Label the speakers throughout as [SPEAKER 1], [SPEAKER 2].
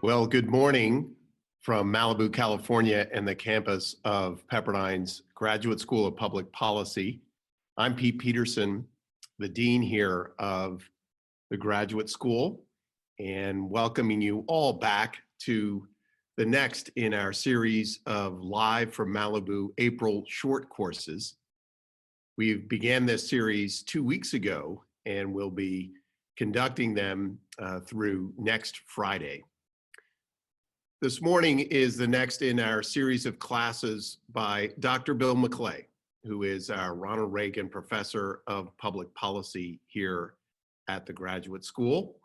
[SPEAKER 1] Well, good morning from Malibu, California, and the campus of Pepperdine's Graduate School of Public Policy. I'm Pete Peterson, the dean here of the Graduate School, and welcoming you all back to the next in our series of Live from Malibu April short courses. We began this series 2 weeks ago, and we'll be conducting them through next Friday. This morning is the next in our series of classes by Dr. Bill McClay, who is our Ronald Reagan Professor of Public Policy here at the Graduate School.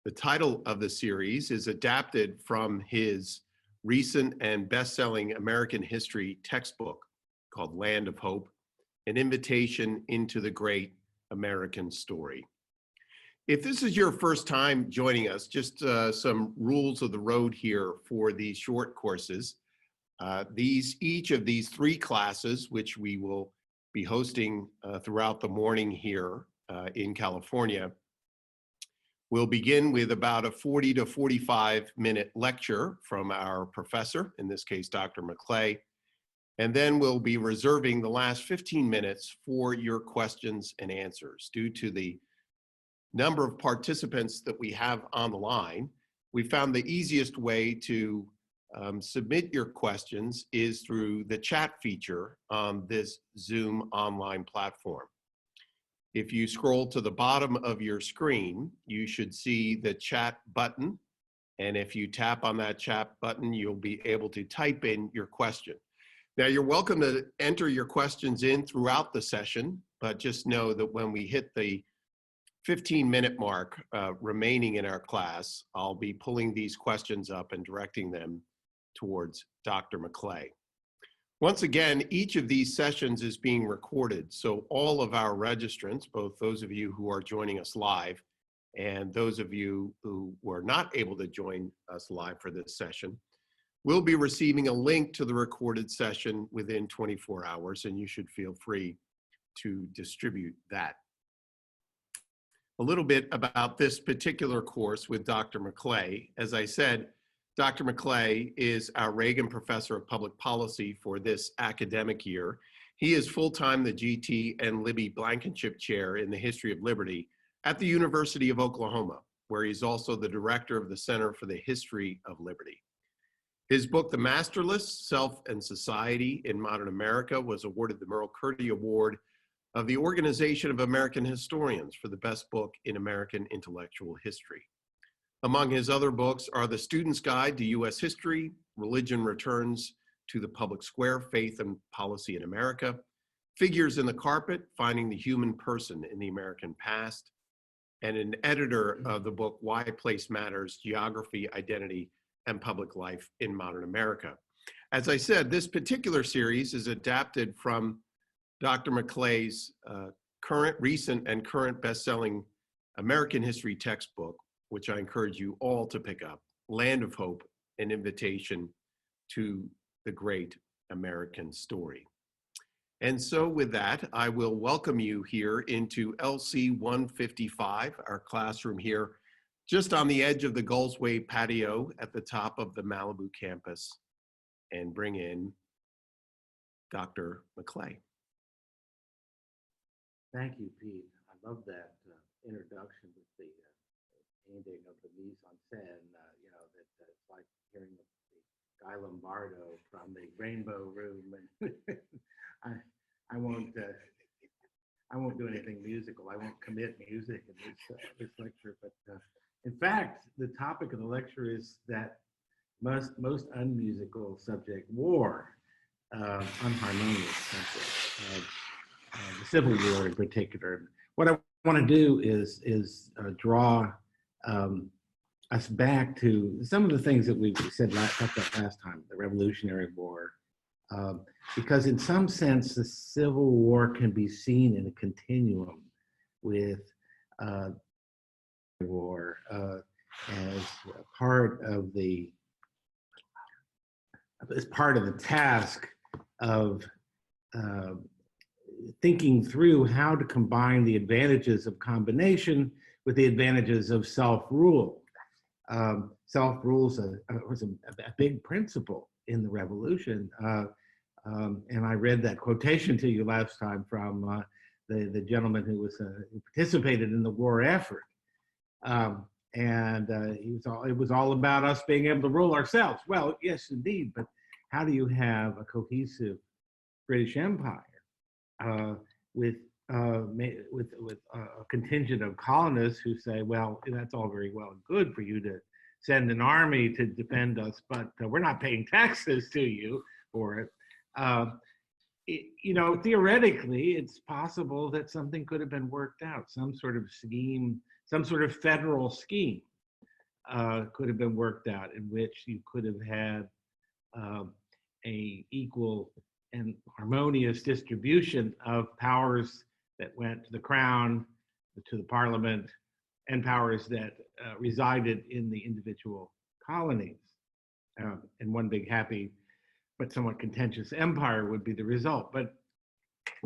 [SPEAKER 1] The title of the series is adapted from his recent and best-selling American history textbook called Land of Hope, An Invitation into the Great American Story. If this is your first time joining us, just some rules of the road here for these short courses. Each of these 3 classes, which we will be hosting throughout the morning here in California, will begin with about a 40 to 45-minute lecture from our professor, in this case, Dr. McClay, and then we'll be reserving the last 15 minutes for your questions and answers. Due to the number of participants that we have on the line, we found the easiest way to submit your questions is through the chat feature on this Zoom online platform. If you scroll to the bottom of your screen, you should see the chat button. And if you tap on that chat button, you'll be able to type in your question. Now, you're welcome to enter your questions in throughout the session, but just know that when we hit the 15-minute mark remaining in our class, I'll be pulling these questions up and directing them towards Dr. McClay. Once again, each of these sessions is being recorded, so all of our registrants, both those of you who are joining us live and those of you who were not able to join us live for this session, will be receiving a link to the recorded session within 24 hours, and you should feel free to distribute that. A little bit about this particular course with Dr. McClay. As I said, Dr. McClay is our Reagan Professor of Public Policy for this academic year. He is full-time the GT and Libby Blankenship Chair in the History of Liberty at the University of Oklahoma, where he's also the Director of the Center for the History of Liberty. His book, The Master List: Self and Society in Modern America, was awarded the Merle Curdy Award of the Organization of American Historians for the best book in American intellectual history. Among his other books are The Student's Guide to U.S. History, Religion Returns to the Public Square, Faith and Policy in America, Figures in the Carpet, Finding the Human Person in the American Past, and an editor of the book Why Place Matters: Geography, Identity, and Public Life in Modern America. As I said, this particular series is adapted from Dr. McClay's recent and current best-selling American history textbook, which I encourage you all to pick up, Land of Hope, An Invitation to the Great American Story. And so with that, I will welcome you here into LC 155, our classroom here, just on the edge of the Gullsway patio at the top of the Malibu campus, and bring in Dr. McClay.
[SPEAKER 2] Thank you, Pete. I love that introduction with the painting of the mise en scène. It's like hearing the Guy Lombardo from the Rainbow Room. And I won't do anything musical. I won't commit music in this lecture. But in fact, the topic of the lecture is that most unmusical subject, war, unharmonious subject. The Civil War in particular. What I want to do is draw us back to some of the things that we said last time, the Revolutionary War, because in some sense the Civil War can be seen in a continuum with war as part of the task of thinking through how to combine the advantages of combination with the advantages of self-rule. Self-rule was a big principle in the revolution. And I read that quotation to you last time from the gentleman who participated in the war effort. It was all about us being able to rule ourselves. Well, yes, indeed, but how do you have a cohesive British Empire with a contingent of colonists who say, well, that's all very well and good for you to send an army to defend us, but we're not paying taxes to you for it. Theoretically, it's possible that something could have been worked out, some sort of scheme, some sort of federal scheme could have been worked out in which you could have had a equal and harmonious distribution of powers that went to the crown, to the parliament, and powers that resided in the individual colonies. And one big happy but somewhat contentious empire would be the result. But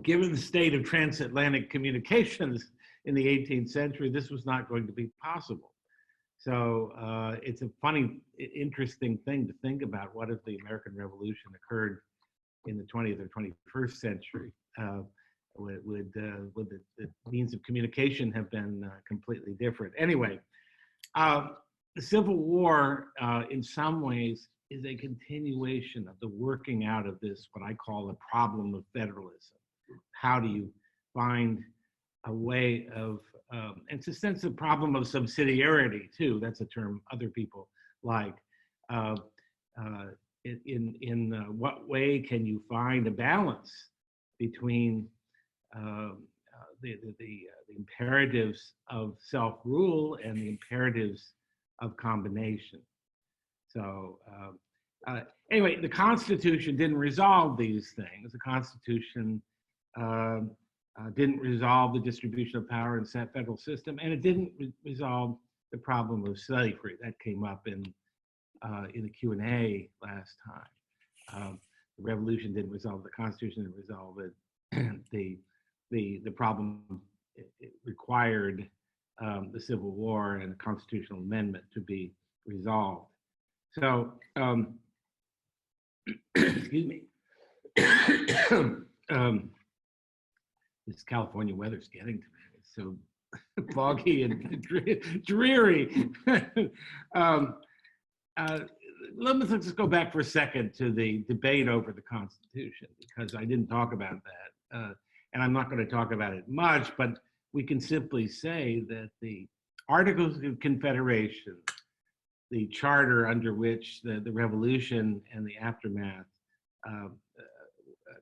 [SPEAKER 2] given the state of transatlantic communications in the 18th century, this was not going to be possible. So it's a funny, interesting thing to think about. What if the American Revolution occurred in the 20th or 21st century? Would the means of communication have been completely different? Anyway, the Civil War, in some ways, is a continuation of the working out of this, what I call the problem of federalism. How do you find a way of, and it's a sense of problem of subsidiarity too. That's a term other people like. In what way can you find a balance between the imperatives of self-rule and the imperatives of combination? So anyway, the Constitution didn't resolve these things. The Constitution didn't resolve the distribution of power in the federal system, and it didn't resolve the problem of slavery. That came up in the Q&A last time. The revolution didn't resolve, the Constitution didn't resolve it. The problem, it required the Civil War and the constitutional amendment to be resolved. So, excuse me. This California weather's getting to me. It's so foggy and dreary. Let's just go back for a second to the debate over the Constitution, because I didn't talk about that. And I'm not going to talk about it much, but we can simply say that the Articles of Confederation, the charter under which the revolution and the aftermath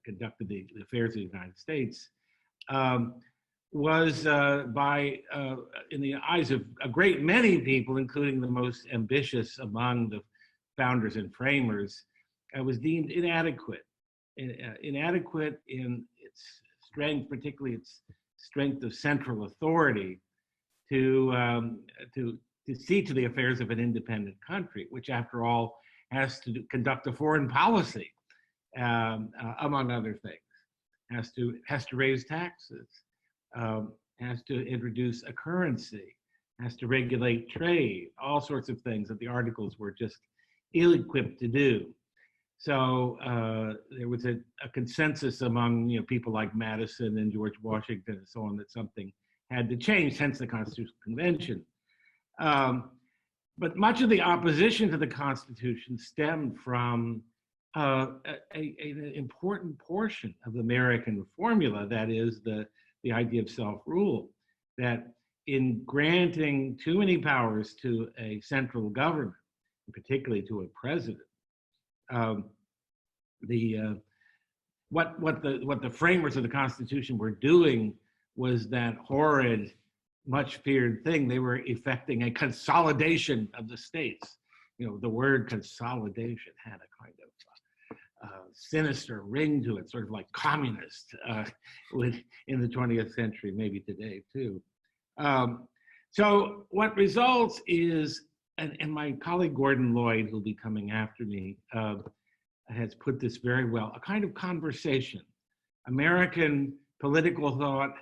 [SPEAKER 2] conducted the affairs of the United States, was in the eyes of a great many people, including the most ambitious among the founders and framers, was deemed inadequate. Inadequate in its strength, particularly its strength of central authority to see to the affairs of an independent country, which after all has to conduct a foreign policy, among other things, has to raise taxes, has to introduce a currency, has to regulate trade, all sorts of things that the Articles were just ill-equipped to do. So there was a consensus among people like Madison and George Washington and so on that something had to change, hence the Constitutional Convention. But much of the opposition to the Constitution stemmed from an important portion of the American formula, that is the idea of self-rule, that in granting too many powers to a central government, particularly to a president, what the framers of the Constitution were doing was that horrid, much feared thing. They were effecting a consolidation of the states. The word consolidation had a kind of sinister ring to it, sort of like communist in the 20th century, maybe today too. So what results is, and my colleague Gordon Lloyd, who'll be coming after me, has put this very well, a kind of conversation. American political thought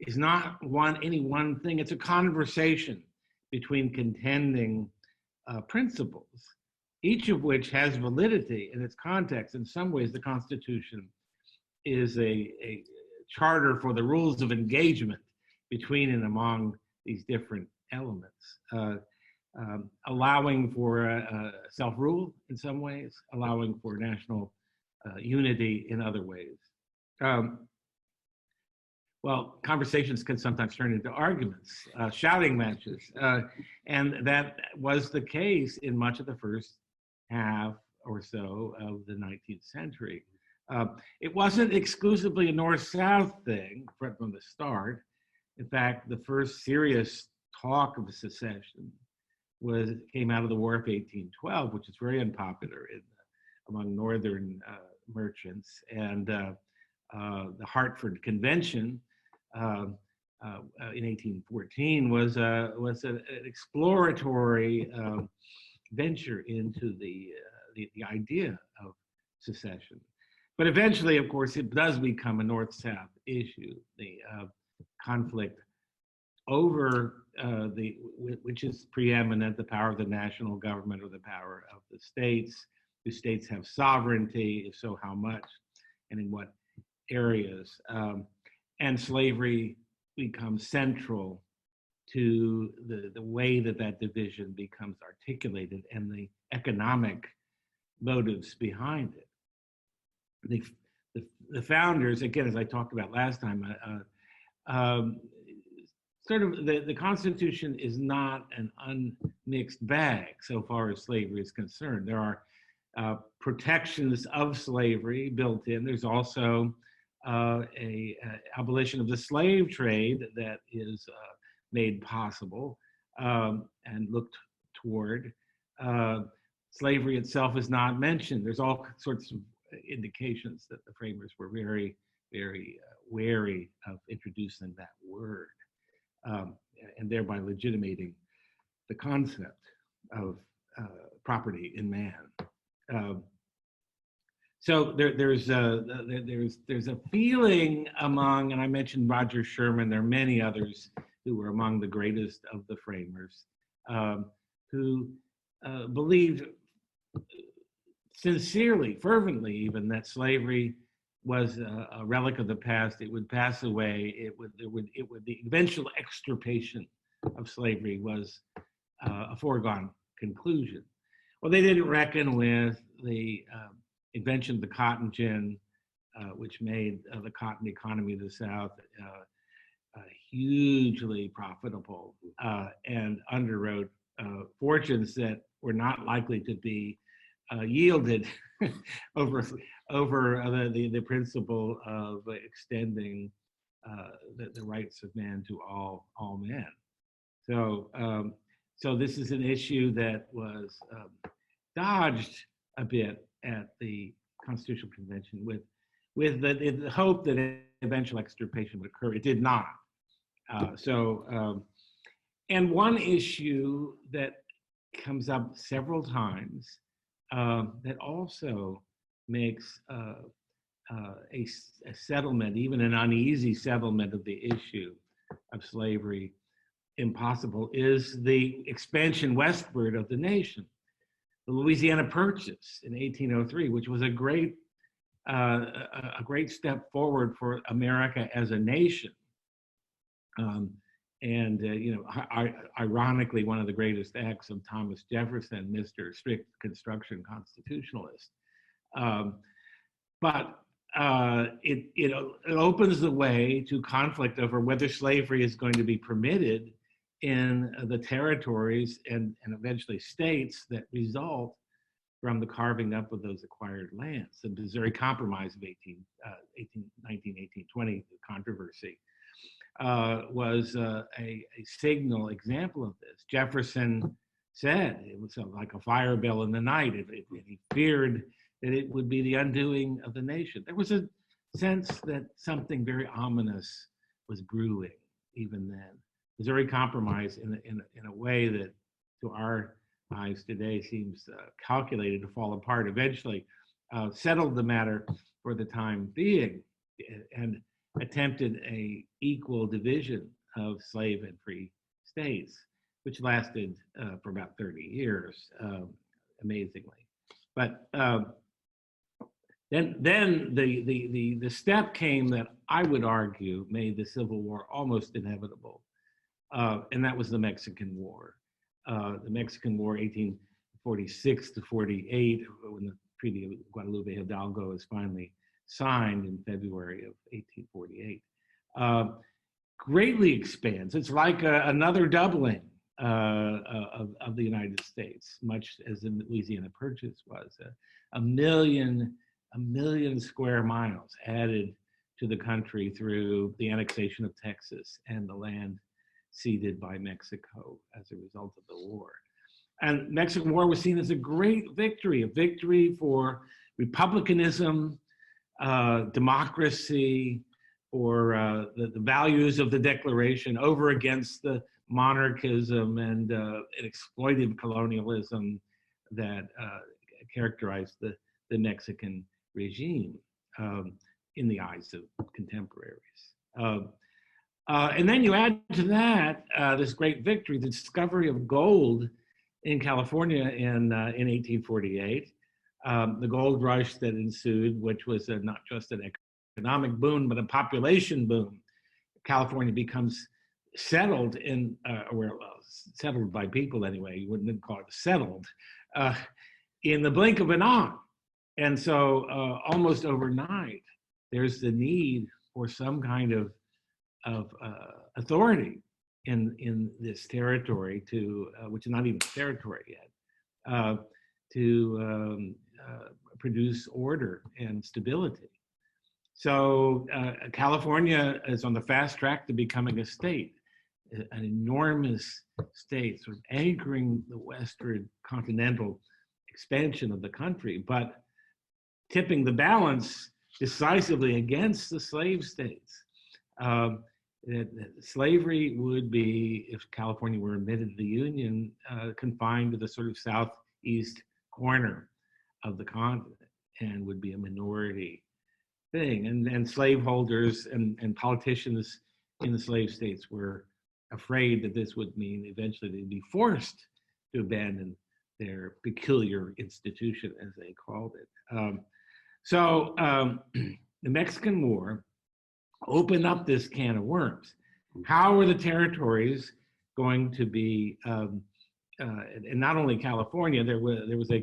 [SPEAKER 2] is not any one thing, it's a conversation between contending principles, each of which has validity in its context. In some ways, the Constitution is a charter for the rules of engagement between and among these different elements, allowing for self-rule in some ways, allowing for national unity in other ways. Well, conversations can sometimes turn into arguments, shouting matches, and that was the case in much of the first half or so of the 19th century. It wasn't exclusively a North-South thing from the start. In fact, the first serious talk of secession came out of the War of 1812, which is very unpopular among Northern merchants. And the Hartford Convention in 1814 was an exploratory venture into the idea of secession. But eventually, of course, it does become a North-South issue. The conflict over which is preeminent, the power of the national government or the power of the states. Do states have sovereignty? If so, how much? And in what areas? And slavery becomes central to the way that division becomes articulated and the economic motives behind it. The founders, again, as I talked about last time, sort of the Constitution is not an unmixed bag so far as slavery is concerned. There are protections of slavery built in. There's also a abolition of the slave trade that is made possible and looked toward. Slavery itself is not mentioned. There's all sorts of indications that the framers were very, very wary of introducing that word and thereby legitimating the concept of property in man. So there's a feeling among, and I mentioned Roger Sherman, there are many others who were among the greatest of the framers, who believed sincerely, fervently even, that slavery was a relic of the past. It would pass away. The eventual extirpation of slavery was a foregone conclusion. Well, they didn't reckon with the invention of the cotton gin, which made the cotton economy of the South hugely profitable and underwrote fortunes that were not likely to be yielded over the principle of extending the rights of man to all men. So this is an issue that was dodged a bit at the Constitutional Convention with the hope that eventual extirpation would occur. It did not. And one issue that comes up several times that also makes a settlement, even an uneasy settlement of the issue of slavery impossible, is the expansion westward of the nation. The Louisiana Purchase in 1803, which was a great step forward for America as a nation. Ironically, one of the greatest acts of Thomas Jefferson, Mr. Strict Construction Constitutionalist. But it opens the way to conflict over whether slavery is going to be permitted in the territories and eventually states that result from the carving up of those acquired lands. The Missouri Compromise of 1820, the controversy, was a signal example of this. Jefferson said it was like a fire bell in the night. He feared that it would be the undoing of the nation. There was a sense that something very ominous was brewing even then. Missouri Compromise, in a way that to our eyes today seems calculated to fall apart, eventually settled the matter for the time being and attempted a equal division of slave and free states. which lasted for about 30 years, amazingly. But then the step came that I would argue made the Civil War almost inevitable, and that was the Mexican War. The Mexican War, 1846 to 48, when the Treaty of Guadalupe Hidalgo is finally signed in February of 1848, greatly expands. It's like another doubling of the United States, much as the Louisiana Purchase was. A million square miles added to the country through the annexation of Texas and the land ceded by Mexico as a result of the war. And Mexican War was seen as a great victory, a victory for republicanism, democracy, or the values of the Declaration over against the monarchism and exploitive colonialism that characterized the Mexican regime in the eyes of contemporaries. And then you add to that this great victory, the discovery of gold in California in 1848, the gold rush that ensued, which was not just an economic boom, but a population boom. California becomes settled in, settled by people anyway, you wouldn't call it settled, in the blink of an eye. And so almost overnight, there's the need for some kind of authority in this territory to, which is not even territory yet, to produce order and stability. So California is on the fast track to becoming a state, an enormous state, sort of anchoring the western continental expansion of the country, but tipping the balance decisively against the slave states. Slavery would be, if California were admitted to the Union, confined to the sort of southeast corner of the continent and would be a minority thing. And slaveholders and politicians in the slave states were afraid that this would mean eventually they'd be forced to abandon their peculiar institution, as they called it. So the Mexican War opened up this can of worms. How are the territories going to be, and not only California, there was a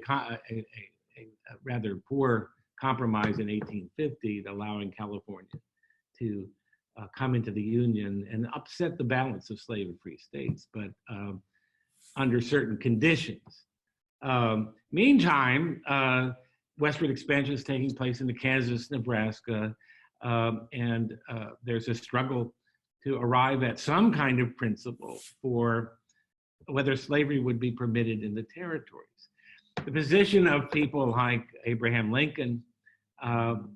[SPEAKER 2] rather poor compromise in 1850 allowing California to come into the Union and upset the balance of slave and free states, but under certain conditions. Meantime, westward expansion is taking place into Kansas, Nebraska, and there's a struggle to arrive at some kind of principle for whether slavery would be permitted in the territories. The position of people like Abraham Lincoln, who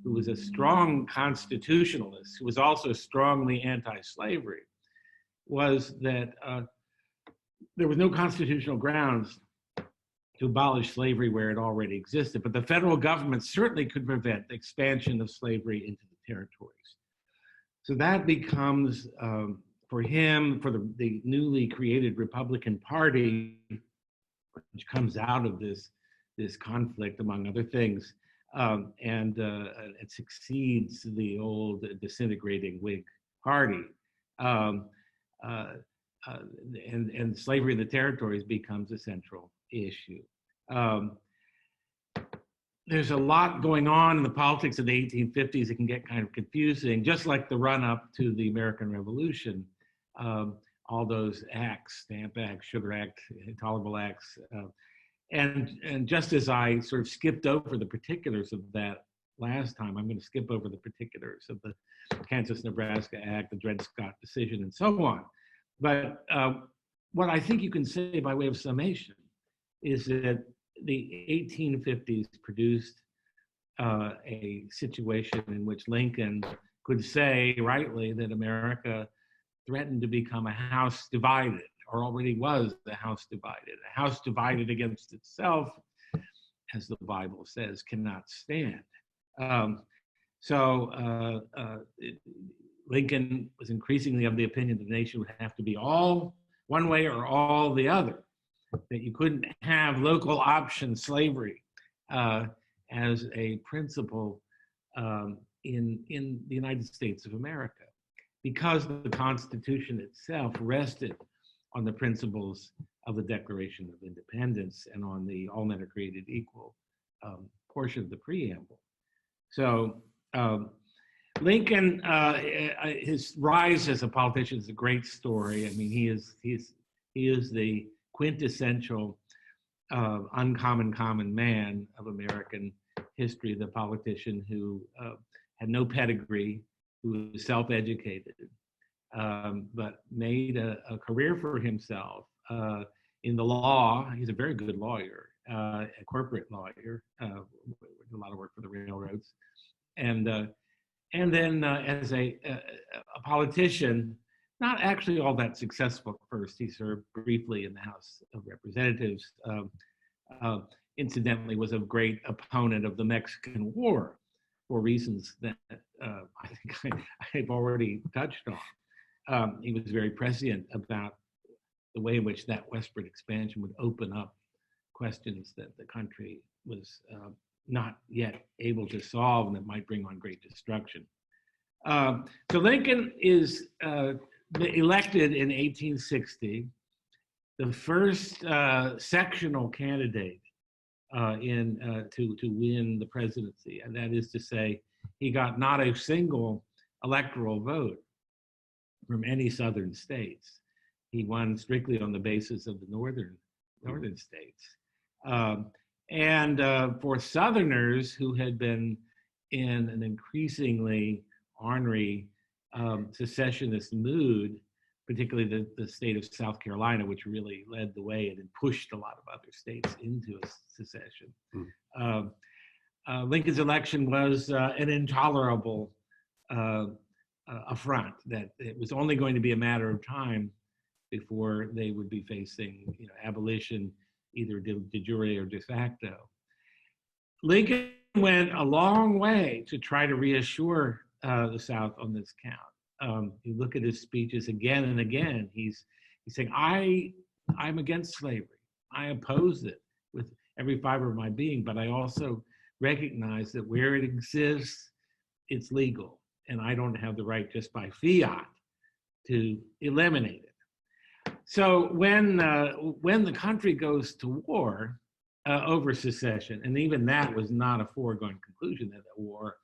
[SPEAKER 2] was a strong constitutionalist, who was also strongly anti-slavery, was that there was no constitutional grounds to abolish slavery where it already existed, but the federal government certainly could prevent the expansion of slavery into the territories. So that becomes, for him, for the newly created Republican Party, which comes out of this conflict, among other things, and it succeeds the old disintegrating Whig Party. And slavery in the territories becomes a central issue. There's a lot going on in the politics of the 1850s. It can get kind of confusing, just like the run-up to the American Revolution. All those acts, Stamp Act, Sugar Act, Intolerable Acts. And just as I sort of skipped over the particulars of that last time, I'm going to skip over the particulars of the Kansas-Nebraska Act, the Dred Scott decision, and so on. But what I think you can say by way of summation is that the 1850s produced a situation in which Lincoln could say rightly that America threatened to become a house divided, or already was a house divided against itself, as the Bible says, cannot stand. Lincoln was increasingly of the opinion the nation would have to be all
[SPEAKER 3] one way or all the other, that you couldn't have local option slavery as a principle in the United States of America, because the Constitution itself rested on the principles of the Declaration of Independence and on the all men are created equal portion of the preamble. So Lincoln, his rise as a politician is a great story. I mean, he is the quintessential uncommon common man of American history, the politician who had no pedigree, who was self-educated, but made a career for himself in the law. He's a very good lawyer, a corporate lawyer, did a lot of work for the railroads, and then as a politician, not actually all that successful at first. He served briefly in the House of Representatives. Incidentally, was a great opponent of the Mexican War for reasons that I think I've already touched on. He was very prescient about the way in which that westward expansion would open up questions that the country was not yet able to solve and that might bring on great destruction. So Lincoln is elected in 1860, the first sectional candidate to win the presidency, and that is to say, he got not a single electoral vote from any southern states. He won strictly on the basis of the northern states, and for Southerners who had been in an increasingly ornery secessionist mood, particularly the state of South Carolina, which really led the way and pushed a lot of other states into a secession. Lincoln's election was an intolerable affront, that it was only going to be a matter of time before they would be facing abolition, either de jure or de facto. Lincoln went a long way to try to reassure the South on this count. You look at his speeches again and again, he's saying, I'm against slavery. I oppose it with every fiber of my being, but I also recognize that where it exists, it's legal, and I don't have the right just by fiat to eliminate it. So when the country goes to war over secession, and even that was not a foregone conclusion, that the war,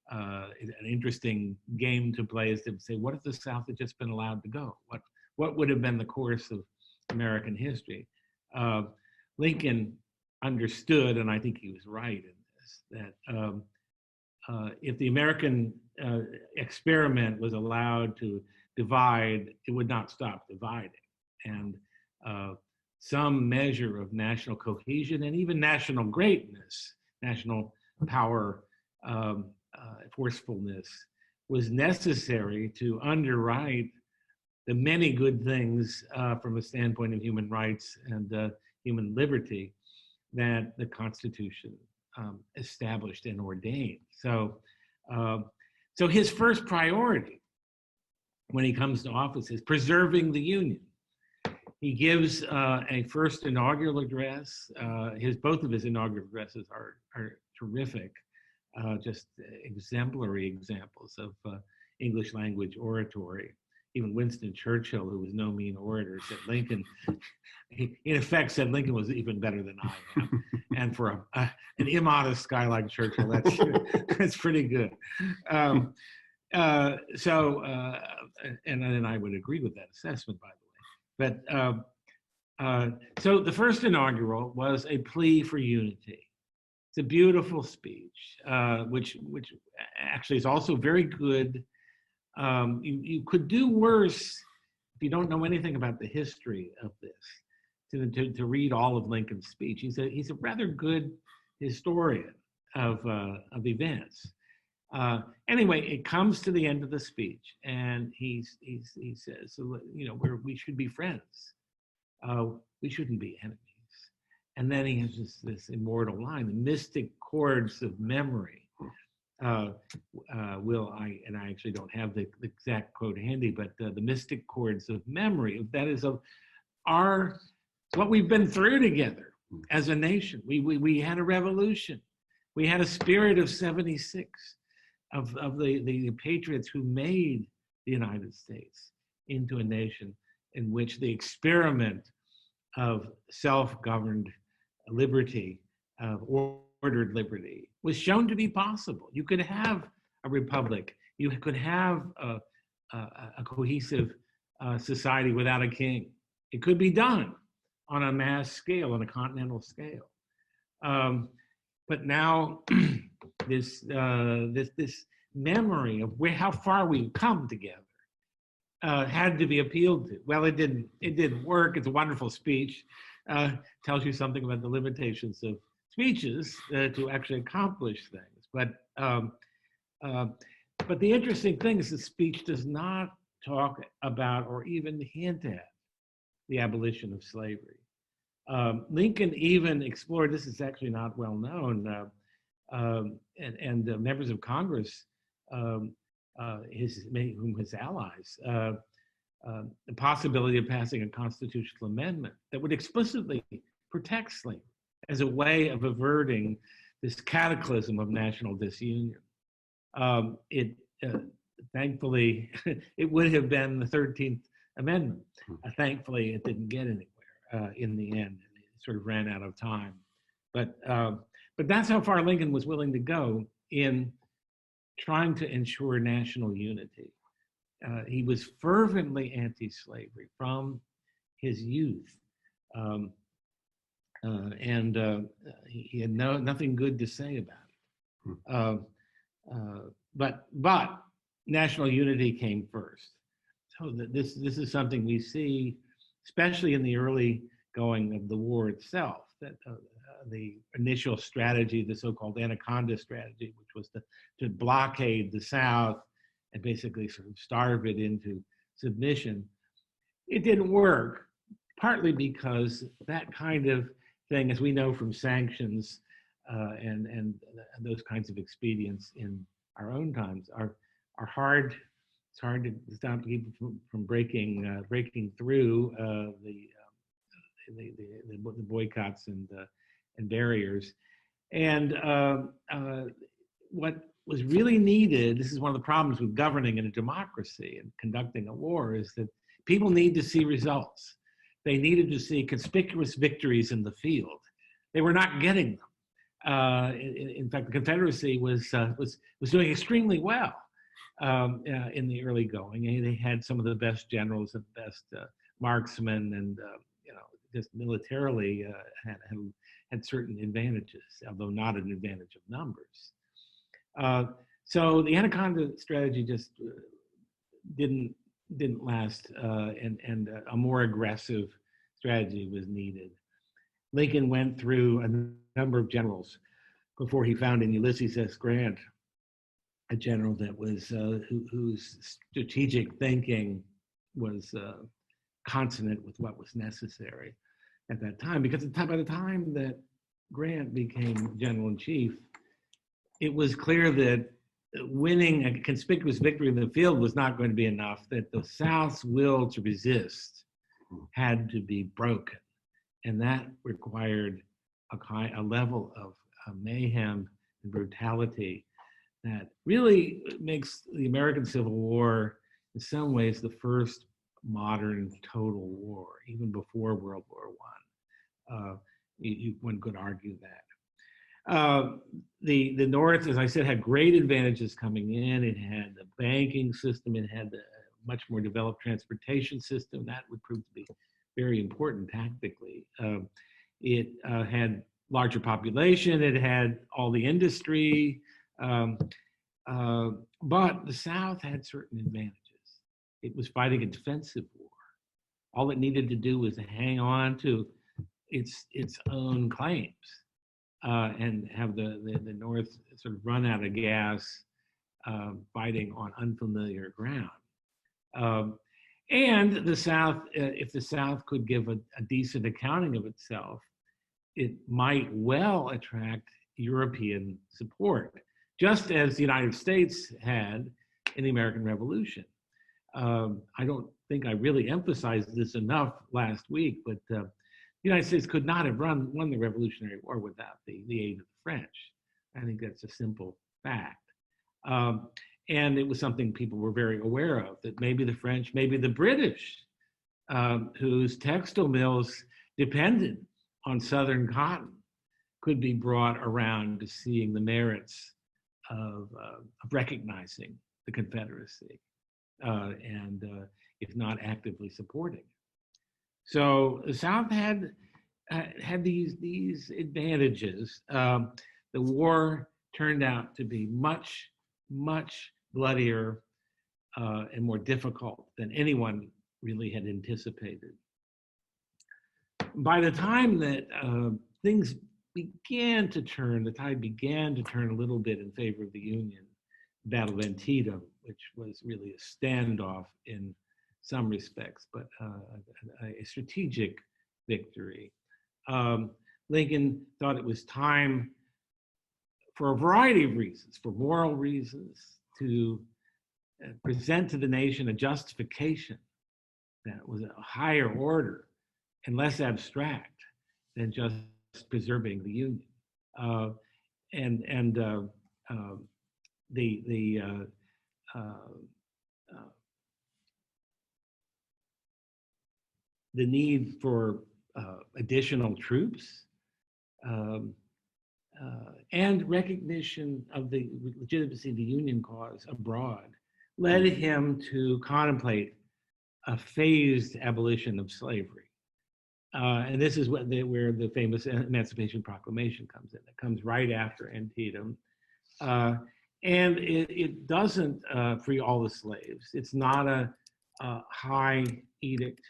[SPEAKER 3] an interesting game to play is to say, what if the South had just been allowed to go? What would have been the course of American history? Lincoln understood, and I think he was right in this, that if the American experiment was allowed to divide, it would not stop dividing. And some measure of national cohesion and even national greatness, national power, forcefulness was necessary to underwrite the many good things from a standpoint of human rights and human liberty that the Constitution established and ordained. So his first priority when he comes to office is preserving the Union. He gives a first inaugural address. Both of his inaugural addresses are terrific, just exemplary examples of English language oratory. Even Winston Churchill, who was no mean orator, said Lincoln, in effect said Lincoln was even better than I am. And for an immodest guy like Churchill, that's pretty good. And I would agree with that assessment, by the way. But so the first inaugural was a plea for unity. It's a beautiful speech, which actually is also very good. You could do worse if you don't know anything about the history of this, to read all of Lincoln's speech. He's a rather good historian of events. Anyway, it comes to the end of the speech, and he says, so, we should be friends. We shouldn't be enemies. And then he has this immortal line: the mystic chords of memory. I actually don't have the exact quote handy, but the mystic chords of memory, that is our what we've been through together as a nation. We had a revolution. We had a spirit of '76 of the patriots who made the United States into a nation in which the experiment of self-governed liberty, of ordered liberty, was shown to be possible. You could have a republic. You could have a cohesive society without a king. It could be done on a mass scale, on a continental scale. But now this memory of how far we've come together had to be appealed to. Well, it didn't work. It's a wonderful speech. Tells you something about the limitations of speeches to actually accomplish things. But the interesting thing is the speech does not talk about or even hint at the abolition of slavery. Lincoln even explored, this is actually not well known, and members of Congress, his allies, the possibility of passing a constitutional amendment that would explicitly protect slavery as a way of averting this cataclysm of national disunion. Thankfully, it would have been the 13th Amendment. Thankfully, it didn't get anywhere in the end. It sort of ran out of time. But that's how far Lincoln was willing to go in trying to ensure national unity. He was fervently anti-slavery from his youth. He had nothing good to say about it. But national unity came first. So this is something we see, especially in the early going of the war itself, that the initial strategy, the so-called Anaconda strategy, which was to blockade the South and basically sort of starve it into submission. It didn't work, partly because that kind of thing, as we know from sanctions and those kinds of expedients in our own times, are hard. It's hard to stop people from breaking through the boycotts and barriers. And what was really needed, this is one of the problems with governing in a democracy and conducting a war, is that people need to see results. They needed to see conspicuous victories in the field. They were not getting them. In fact, the Confederacy was doing extremely well in the early going. They had some of the best generals and best marksmen, and just militarily had certain advantages, although not an advantage of numbers. So the Anaconda strategy just didn't last, and a more aggressive strategy was needed. Lincoln went through a number of generals before he found in Ulysses S. Grant a general that was whose strategic thinking was consonant with what was necessary at that time. Because by the time that Grant became general-in-chief, it was clear that winning a conspicuous victory in the field was not going to be enough, that the South's will to resist had to be broken. And that required a level of mayhem and brutality that really makes the American Civil War, in some ways, the first modern total war, even before World War I. One could argue that. The North, as I said, had great advantages coming in. It had the banking system. It had a much more developed transportation system. That would prove to be very important tactically. It had larger population. It had all the industry. But the South had certain advantages. It was fighting a defensive war. All it needed to do was to hang on to its own claims and have the North sort of run out of gas fighting on unfamiliar ground. And the South, if the South could give a decent accounting of itself, it might well attract European support, just as the United States had in the American Revolution. I don't think I really emphasized this enough last week, but the United States could not have won the Revolutionary War without the aid of the French. I think that's a simple fact. And it was something people were very aware of, that maybe the French, maybe the British, whose textile mills depended on Southern cotton, could be brought around to seeing the merits of recognizing the Confederacy and if not actively supporting it. So the South had these advantages. The war turned out to be much bloodier and more difficult than anyone really had anticipated. By the time that things began to turn, the tide began to turn a little bit in favor of the Union, Battle of Antietam, which was really a standoff in some respects, but a strategic victory. Lincoln thought it was time, for a variety of reasons, for moral reasons, to present to the nation a justification that was a higher order and less abstract than just preserving the Union. The need for additional troops and recognition of the legitimacy of the Union cause abroad led him to contemplate a phased abolition of slavery. And this is where the famous Emancipation Proclamation comes in. It comes right after Antietam. And it doesn't free all the slaves. It's not a high edict.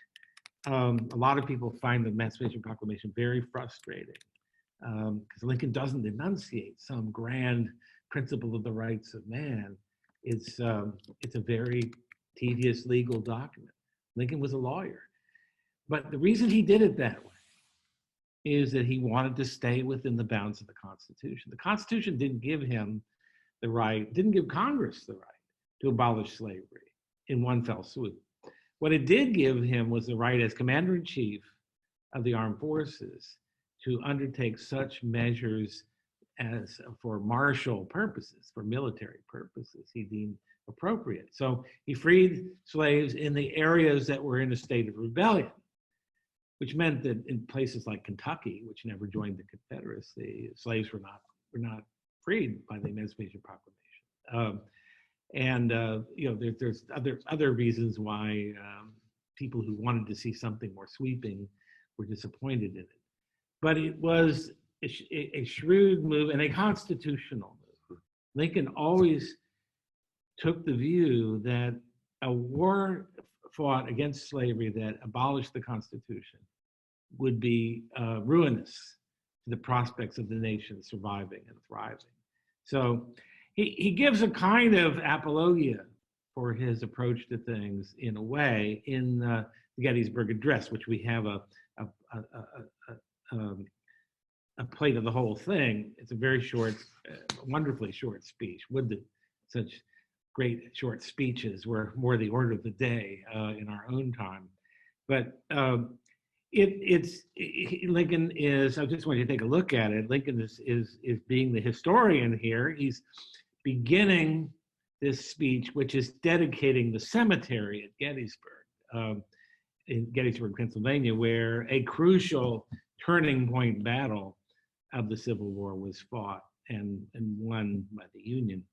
[SPEAKER 3] A lot of people find the Emancipation Proclamation very frustrating because Lincoln doesn't enunciate some grand principle of the rights of man. It's a very tedious legal document. Lincoln was a lawyer. But the reason he did it that way is that he wanted to stay within the bounds of the Constitution. The Constitution didn't give him the right, didn't give Congress the right to abolish slavery in one fell swoop. What it did give him was the right as commander-in-chief of the armed forces to undertake such measures as for martial purposes, for military purposes, he deemed appropriate. So he freed slaves in the areas that were in a state of rebellion, which meant that in places like Kentucky, which never joined the Confederacy, slaves were not freed by the Emancipation Proclamation. There's other reasons why people who wanted to see something more sweeping were disappointed in it. But it was a shrewd move and a constitutional move. Lincoln always took the view that a war fought against slavery that abolished the Constitution would be ruinous to the prospects of the nation surviving and thriving. So he gives a kind of apologia for his approach to things in a way in the Gettysburg Address, which we have a plate of the whole thing. It's a very short, wonderfully short speech. Would that such great short speeches were more the order of the day in our own time. But Lincoln is, I just want you to take a look at it. Lincoln is being the historian here. He's beginning this speech, which is dedicating the cemetery at Gettysburg, in Gettysburg, Pennsylvania, where a crucial turning point battle of the Civil War was fought and won by the Union.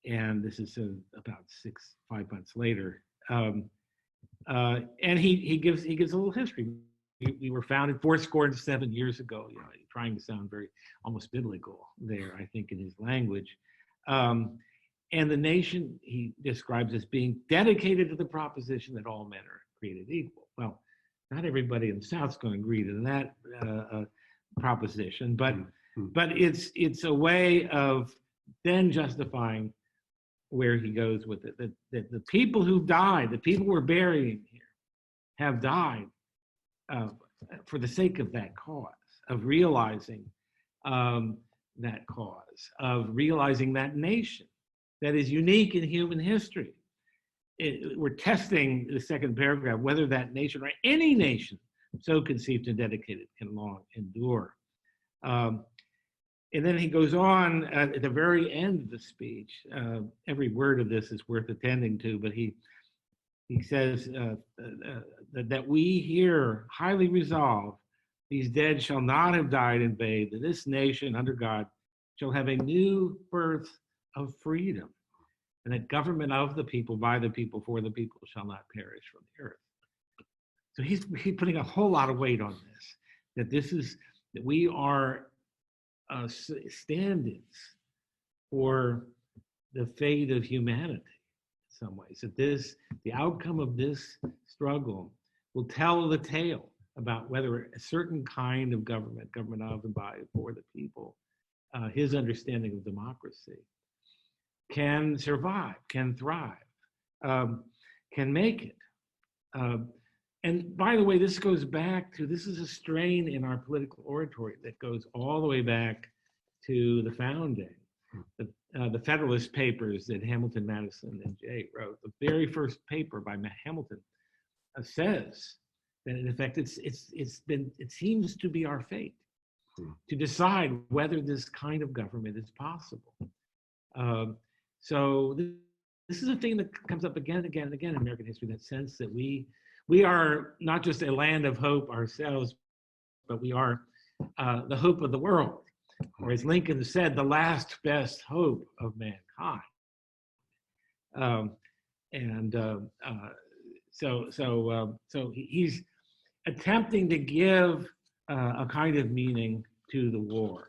[SPEAKER 3] And this is about 5 months later. And he gives a little history. We were founded 47 years ago, trying to sound very almost biblical there, I think, in his language. And the nation he describes as being dedicated to the proposition that all men are created equal. Well, not everybody in the South's going to agree to that proposition, but it's a way of then justifying where he goes with it. That the people who died, the people we're burying here, have died for the sake of that cause, of realizing that cause, of realizing that nation that is unique in human history. we're testing the second paragraph, whether that nation or any nation so conceived and dedicated can long endure. And then he goes on at the very end of the speech. Every word of this is worth attending to, but he says that we here highly resolve these dead shall not have died in vain, that this nation under God shall have a new birth of freedom, and that government of the people, by the people, for the people shall not perish from the earth. So he's putting a whole lot of weight on this, that we are stand-ins for the fate of humanity in some ways, that the outcome of this struggle will tell the tale about whether a certain kind of government of and by and for the people, his understanding of democracy, can survive, can thrive, can make it. And by the way, this goes back to, this is a strain in our political oratory that goes all the way back to the founding. The Federalist Papers that Hamilton, Madison, and Jay wrote, the very first paper by Hamilton says that in effect it seems to be our fate to decide whether this kind of government is possible. So this is a thing that comes up again and again and again in American history, that sense that we are not just a land of hope ourselves, but we are the hope of the world, or as Lincoln said, the last best hope of mankind. So he's attempting to give a kind of meaning to the war.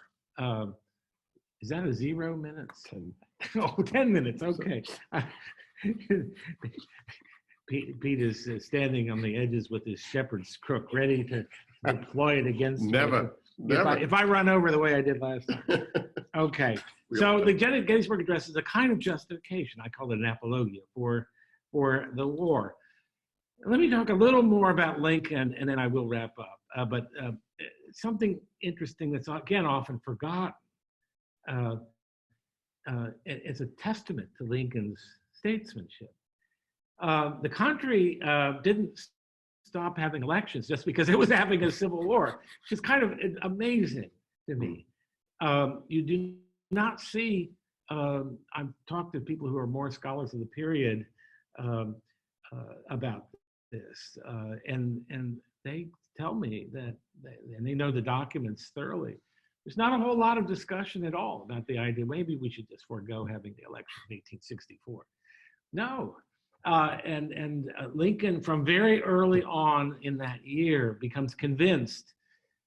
[SPEAKER 3] Is that a 0 minutes? 10 minutes, okay. Pete is standing on the edges with his shepherd's crook, ready to deploy it against
[SPEAKER 1] Never.
[SPEAKER 3] me. If I run over the way I did last time. Okay, so the Gettysburg Address is a kind of justification. I call it an apologia for the war. Let me talk a little more about Lincoln, and then I will wrap up. But something interesting that's, again, often forgotten. It's a testament to Lincoln's statesmanship. The country didn't stop having elections just because it was having a civil war, which is kind of amazing to me. You do not see, I've talked to people who are more scholars of the period about this, and they tell me that, and they know the documents thoroughly, there's not a whole lot of discussion at all about the idea, maybe we should just forego having the election of 1864. No. Lincoln, from very early on in that year, becomes convinced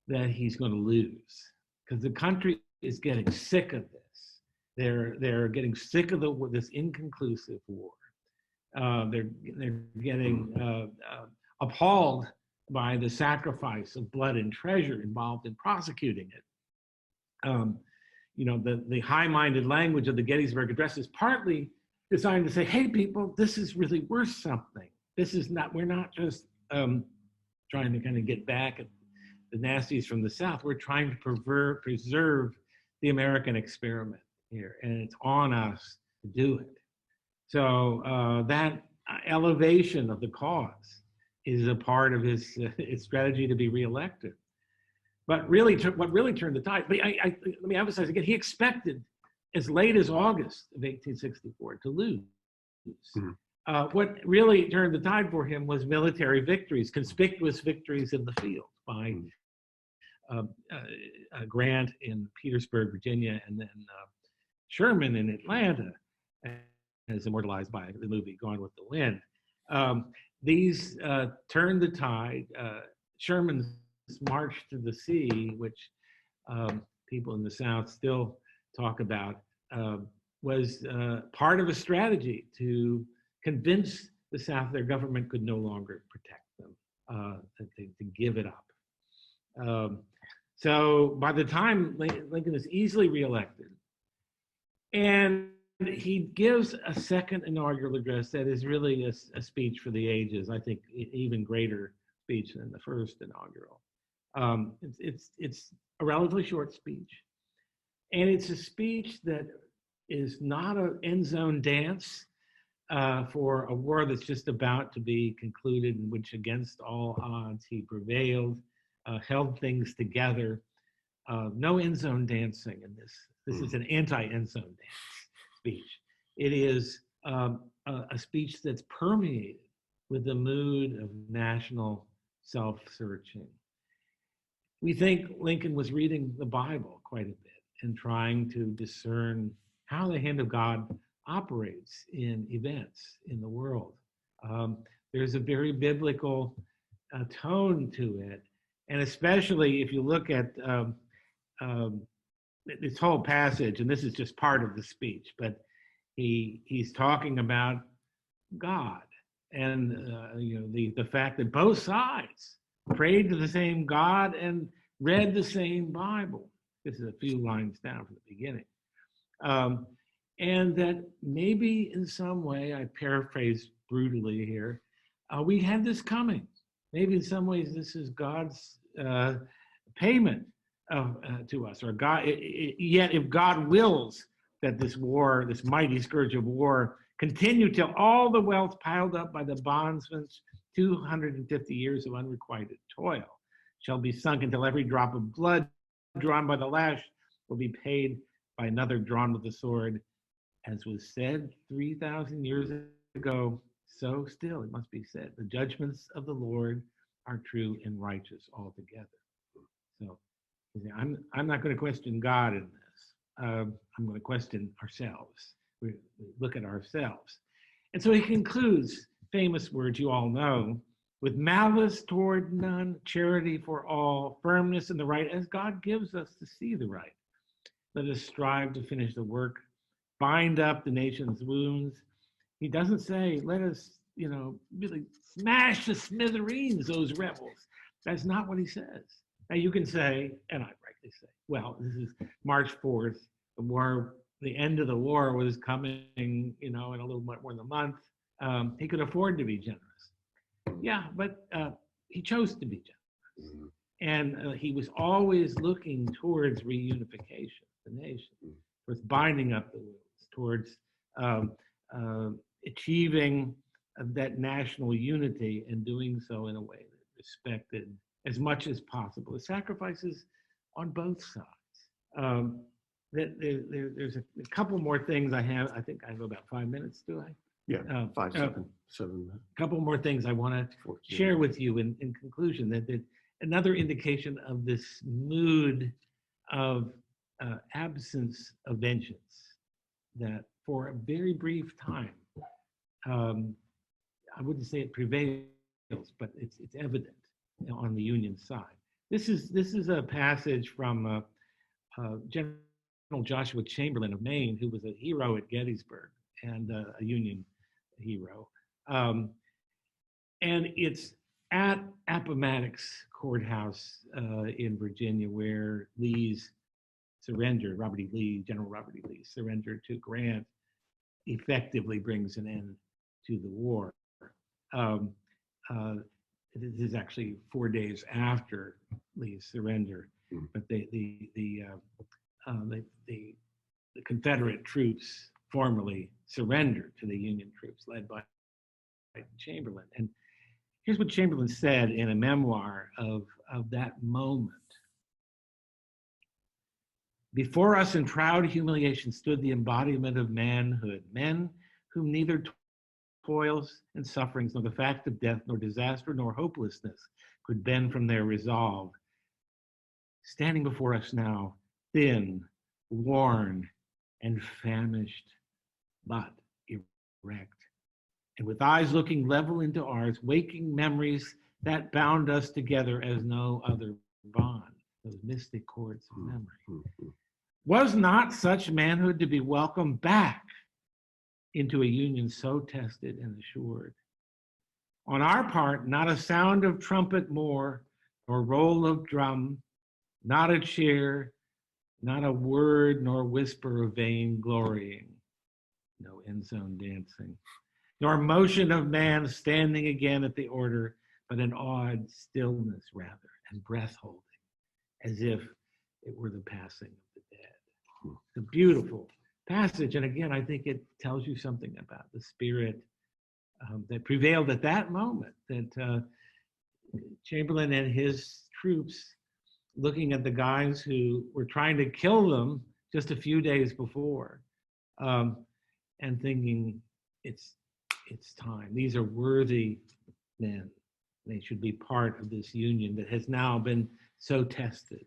[SPEAKER 3] that he's going to lose, because the country is getting sick of this. They're getting sick of this inconclusive war. They're getting appalled by the sacrifice of blood and treasure involved in prosecuting it. The high-minded language of the Gettysburg Address is partly designed to say, hey, people, this is really worth something. This is not, we're not just trying to kind of get back at the nasties from the South. We're trying to preserve the American experiment here, and it's on us to do it. So that elevation of the cause is a part of his strategy to be reelected. But really, what really turned the tide, but let me emphasize again, he expected as late as August of 1864 to lose. What really turned the tide for him was military victories, conspicuous victories in the field by Grant in Petersburg, Virginia, and then Sherman in Atlanta, as immortalized by the movie Gone with the Wind. These turned the tide. Sherman's march to the sea, which people in the South still talk about, was part of a strategy to convince the South their government could no longer protect them, to give it up. So by the time Lincoln is easily reelected, and he gives a second inaugural address that is really a speech for the ages, I think even greater speech than the first inaugural. It's a relatively short speech, and it's a speech that is not an end zone dance, for a war that's just about to be concluded, in which, against all odds, he prevailed, held things together. No end zone dancing in this. This is an anti-end zone dance speech. It is a speech that's permeated with the mood of national self-searching. We think Lincoln was reading the Bible quite a bit and trying to discern how the hand of God operates in events in the world. There's a very biblical tone to it. And especially if you look at this whole passage, and this is just part of the speech, but he's talking about God and the fact that both sides prayed to the same God and read the same Bible. This is a few lines down from the beginning. And that maybe in some way, I paraphrase brutally here, we had this coming. Maybe in some ways this is God's payment to us, or God. Yet if God wills that this war, this mighty scourge of war, continue till all the wealth piled up by the bondsman's 250 years of unrequited toil shall be sunk until every drop of blood drawn by the lash will be paid by another drawn with the sword. As was said 3,000 years ago, so still it must be said, the judgments of the Lord are true and righteous altogether. So I'm not going to question God in this. I'm going to question ourselves. We look at ourselves. And so he concludes, famous words you all know, with malice toward none, charity for all, firmness in the right, as God gives us to see the right. Let us strive to finish the work, bind up the nation's wounds. He doesn't say, let us, really smash to smithereens those rebels. That's not what he says. Now you can say, and I rightly say, well, this is March 4th, the end of the war was coming, in a little bit more than a month. He could afford to be generous. Yeah, but he chose to be generous. And he was always looking towards reunification of the nation, towards binding up the wounds, towards achieving that national unity, and doing so in a way that respected as much as possible the sacrifices on both sides. There's a couple more things I have. I think I have about 5 minutes, do I?
[SPEAKER 1] Yeah, 5, 7 minutes.
[SPEAKER 3] A couple more things I want to share with you in conclusion, that another indication of this mood of absence of vengeance, that for a very brief time, I wouldn't say it prevails, but it's evident on the Union side. This is a passage from General Joshua Chamberlain of Maine, who was a hero at Gettysburg and a Union hero. And it's at Appomattox Courthouse in Virginia, where Lee's surrender, General Robert E. Lee surrender to Grant effectively brings an end to the war. This is actually 4 days after Lee's surrender, but the Confederate troops formally surrendered to the Union troops led by Chamberlain. And here's what Chamberlain said in a memoir of that moment. Before us in proud humiliation stood the embodiment of manhood, men whom neither toils and sufferings, nor the fact of death, nor disaster, nor hopelessness could bend from their resolve. Standing before us now, thin, worn, and famished, but erect, and with eyes looking level into ours, waking memories that bound us together as no other bond, those mystic cords of memory. Was not such manhood to be welcomed back into a union so tested and assured? On our part, not a sound of trumpet more, nor roll of drum, not a cheer, not a word nor whisper of vain glorying, no end zone dancing, nor motion of man standing again at the order, but an awed stillness rather, and breath holding, as if it were the passing of the dead. The beautiful passage. And again, I think it tells you something about the spirit that prevailed at that moment, that Chamberlain and his troops, looking at the guys who were trying to kill them just a few days before, and thinking, it's time. These are worthy men. They should be part of this union that has now been so tested.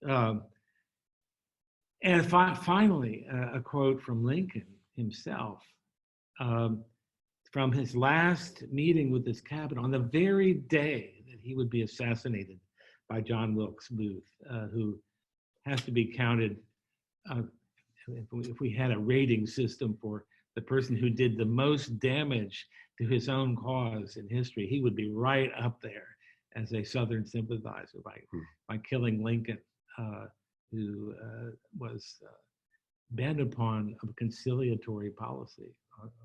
[SPEAKER 3] And finally, a quote from Lincoln himself, from his last meeting with his cabinet on the very day that he would be assassinated by John Wilkes Booth, who has to be counted, if we had a rating system for the person who did the most damage to his own cause in history, he would be right up there as a Southern sympathizer by killing Lincoln, who was bent upon a conciliatory policy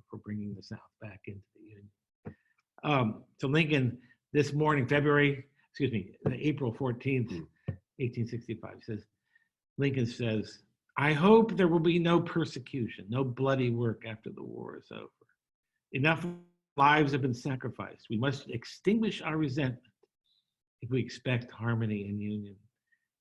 [SPEAKER 3] for bringing the South back into the Union. So Lincoln, this morning, April 14th, 1865, Lincoln says, "I hope there will be no persecution, no bloody work after the war is over. Enough lives have been sacrificed. We must extinguish our resentment if we expect harmony and union.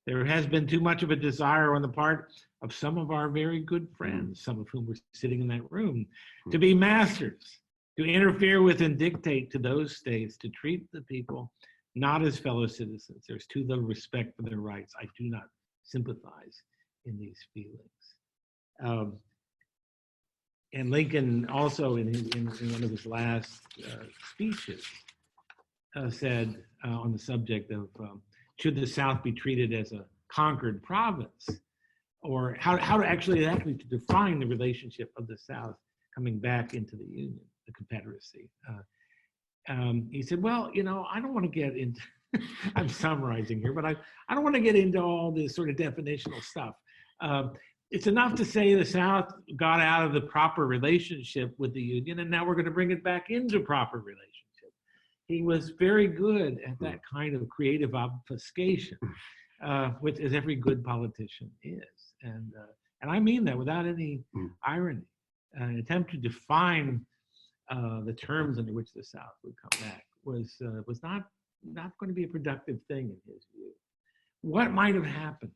[SPEAKER 3] There has been too much of a desire on the part of some of our very good friends, some of whom were sitting in that room, to be masters, to interfere with and dictate to those states, to treat the people not as fellow citizens. There's too little respect for their rights. I do not sympathize in these feelings." And Lincoln also, in one of his last speeches, said on the subject of should the South be treated as a conquered province, or how to actually to define the relationship of the South coming back into the Union, the Confederacy. He said, well, I don't want to get into, I'm summarizing here, but I don't want to get into all this sort of definitional stuff. It's enough to say the South got out of the proper relationship with the Union, and now we're going to bring it back into proper relationship. He was very good at that kind of creative obfuscation, which as every good politician is. And I mean that without any irony. An attempt to define the terms under which the South would come back was not going to be a productive thing in his view. What might have happened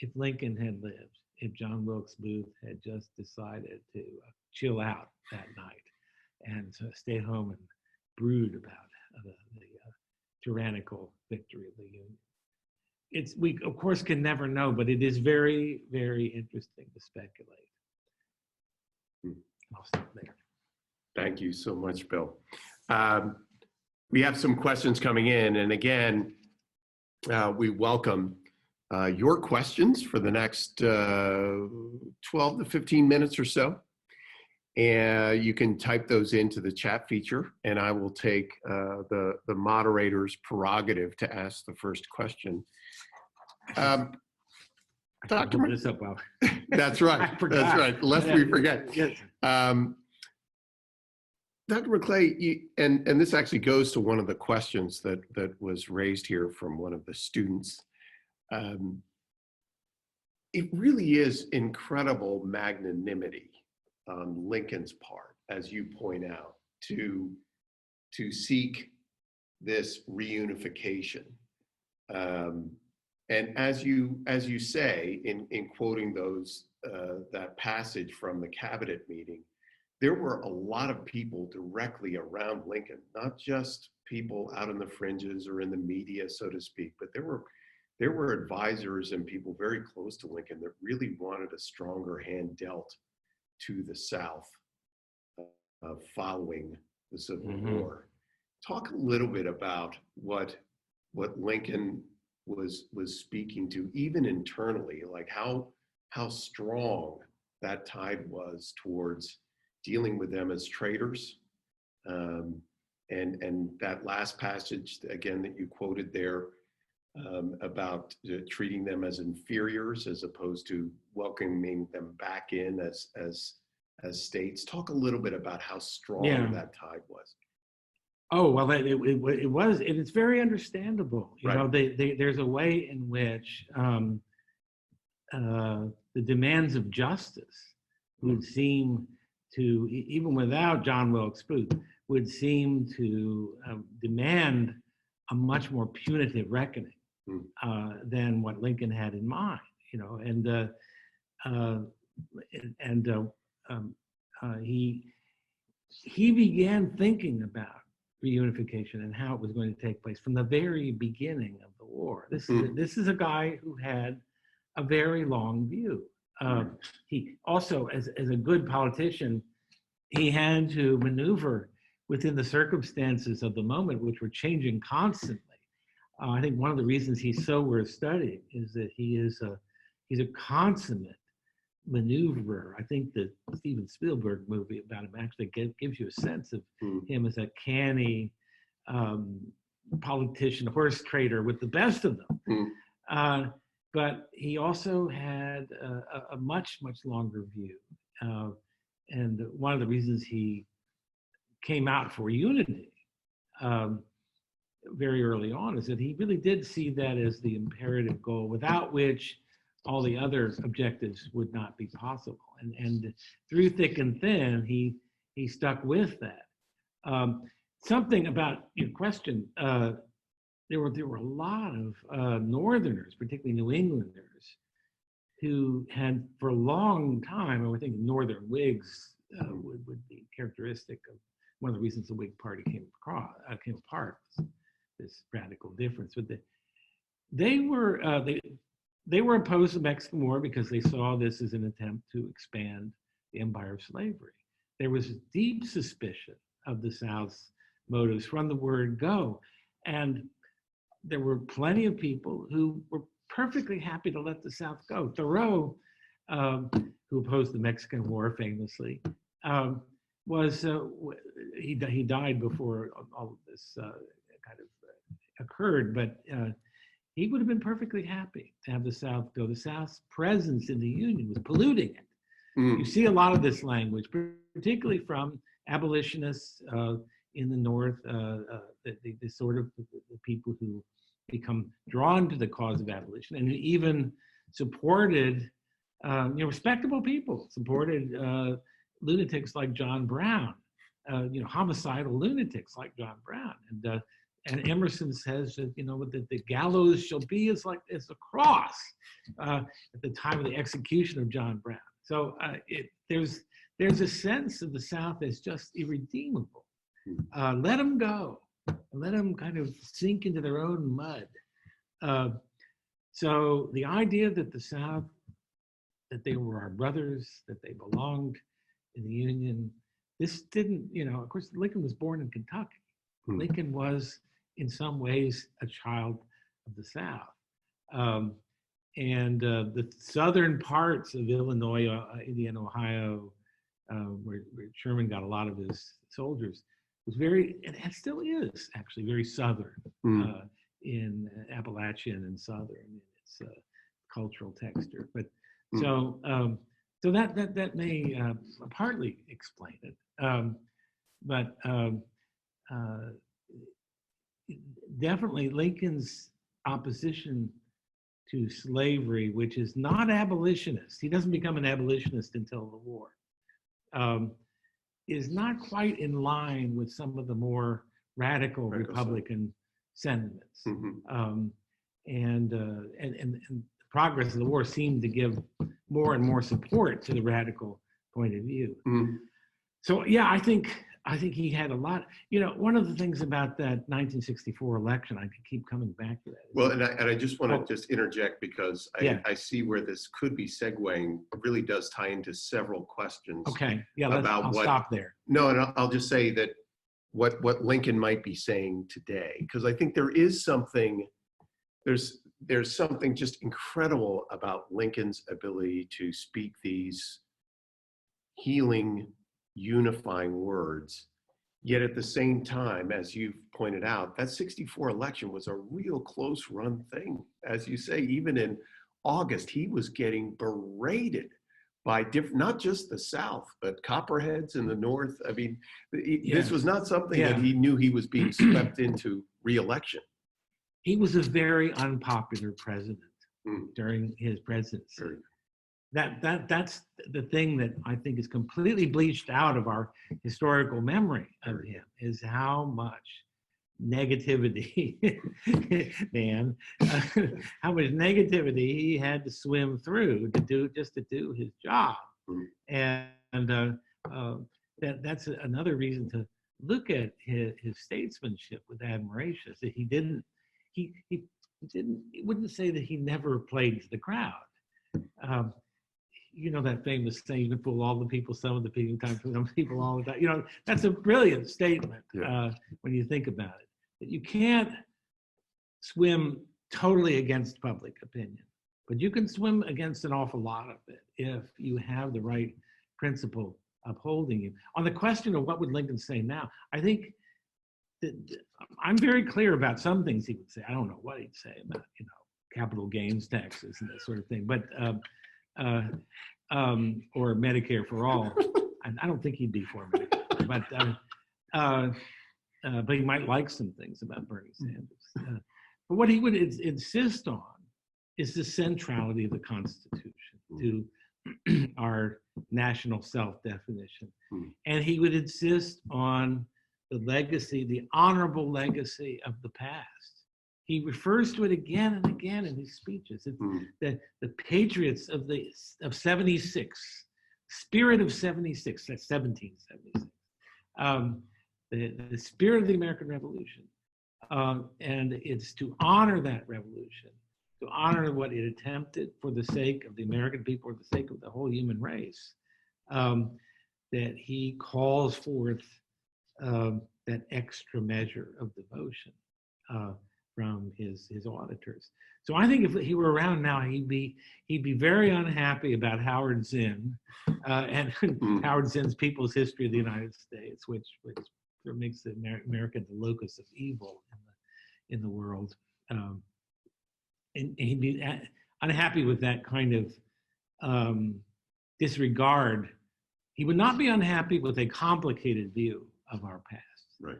[SPEAKER 3] if Lincoln had lived, if John Wilkes Booth had just decided to chill out that night and stay home and brood about the tyrannical victory of the Union? We of course can never know, but it is very, very interesting to speculate. I'll stop there.
[SPEAKER 1] Thank you so much, Bill. We have some questions coming in, and again, we welcome your questions for the next 12 to 15 minutes or so. And you can type those into the chat feature, and I will take the moderator's prerogative to ask the first question. Dr.
[SPEAKER 3] This up well.
[SPEAKER 1] That's right. That's right. Lest we forget.
[SPEAKER 3] Yes.
[SPEAKER 1] Dr. McClay, and this actually goes to one of the questions that was raised here from one of the students. It really is incredible magnanimity on Lincoln's part, as you point out, to seek this reunification. And as you say in quoting that passage from the cabinet meeting, there were a lot of people directly around Lincoln, not just people out in the fringes or in the media, so to speak, but there were advisors and people very close to Lincoln that really wanted a stronger hand dealt to the South following the Civil War. Talk a little bit about what Lincoln was speaking to, even internally, like how strong that tide was towards dealing with them as traitors. And that last passage, again, that you quoted there, about treating them as inferiors as opposed to welcoming them back in as states. Talk a little bit about how strong that tide was.
[SPEAKER 3] Oh, well, it was, and it's very understandable. You know, there's a way in which the demands of justice would seem to, even without John Wilkes Booth, would seem to demand a much more punitive reckoning than what Lincoln had in mind, you know, he began thinking about reunification and how it was going to take place from the very beginning of the war. This is a guy who had a very long view. He also, as a good politician, he had to maneuver within the circumstances of the moment, which were changing constantly. I think one of the reasons he's so worth studying is that he's a consummate maneuverer. I think the Steven Spielberg movie about him actually gives you a sense of him as a canny politician, horse trader with the best of them. But he also had a much, much longer view. And one of the reasons he came out for unity very early on is that he really did see that as the imperative goal, without which all the other objectives would not be possible. And through thick and thin, he stuck with that. Something about your question, there were a lot of Northerners, particularly New Englanders, who had for a long time, and I think Northern Whigs would be characteristic of one of the reasons the Whig Party came apart, this radical difference. But they were opposed to the Mexican War because they saw this as an attempt to expand the empire of slavery. There was deep suspicion of the South's motives from the word go. And there were plenty of people who were perfectly happy to let the South go. Thoreau, who opposed the Mexican War famously, he died before all of this kind of occurred, but he would have been perfectly happy to have the South go. The South's presence in the Union was polluting it. You see a lot of this language, particularly from abolitionists in the North, the sort of the people who become drawn to the cause of abolition and who even supported, respectable people, supported lunatics like John Brown, homicidal lunatics like John Brown. And Emerson says that, that the gallows shall be as a cross at the time of the execution of John Brown. So there's a sense of the South as just irredeemable. Let them go. Let them kind of sink into their own mud. So the idea that the South, that they were our brothers, that they belonged in the Union, this didn't, of course, Lincoln was born in Kentucky. Lincoln was, in some ways, a child of the South. And the southern parts of Illinois, Indiana, Ohio, where Sherman got a lot of his soldiers, was very, and it still is actually very southern in Appalachian and southern in its cultural texture. But so that may partly explain it. But definitely Lincoln's opposition to slavery, which is not abolitionist. He doesn't become an abolitionist until the war. Is not quite in line with some of the more radical Republican sentiments. And the progress of the war seemed to give more and more support to the radical point of view. So yeah, I think he had a lot. One of the things about that 1964 election, I could keep coming back to that.
[SPEAKER 1] Well, and I just want to just interject because I see where this could be segueing. It really does tie into several questions.
[SPEAKER 3] Okay, yeah, I'll stop there.
[SPEAKER 1] No, and I'll just say that what Lincoln might be saying today, because I think there is something, there's something just incredible about Lincoln's ability to speak these healing, unifying words. Yet at the same time, as you've pointed out, that 64 election was a real close run thing. As you say, even in August, he was getting berated by not just the South, but Copperheads in the North. I mean, this was not something that he knew he was being swept into re-election.
[SPEAKER 3] He was a very unpopular president during his presidency. that's the thing that I think is completely bleached out of our historical memory of him, is how much negativity, man, how much negativity he had to swim through to do his job. And that's another reason to look at his statesmanship with admiration. Is that he wouldn't say that he never played to the crowd. You know that famous saying, you can fool all the people, some of the people, some people all the time. You know, that's a brilliant statement when you think about it. That you can't swim totally against public opinion, but you can swim against an awful lot of it if you have the right principle upholding you. On the question of what would Lincoln say now, I think that I'm very clear about some things he would say. I don't know what he'd say about, you know, capital gains taxes and that sort of thing, but or Medicare for all. I don't think he'd be for Medicare, but he might like some things about Bernie Sanders. But what he would insist on is the centrality of the Constitution to our national self-definition. And he would insist on the legacy, the honorable legacy of the past. He refers to it again and again in his speeches. It's the patriots of 76, spirit of 76, that's 1776. The spirit of the American Revolution. And it's to honor that revolution, to honor what it attempted for the sake of the American people, for the sake of the whole human race, that he calls forth that extra measure of devotion from his auditors. So I think if he were around now, he'd be very unhappy about Howard Zinn and Howard Zinn's People's History of the United States, which makes America the locus of evil in the world. And he'd be unhappy with that kind of disregard. He would not be unhappy with a complicated view of our past.
[SPEAKER 1] Right.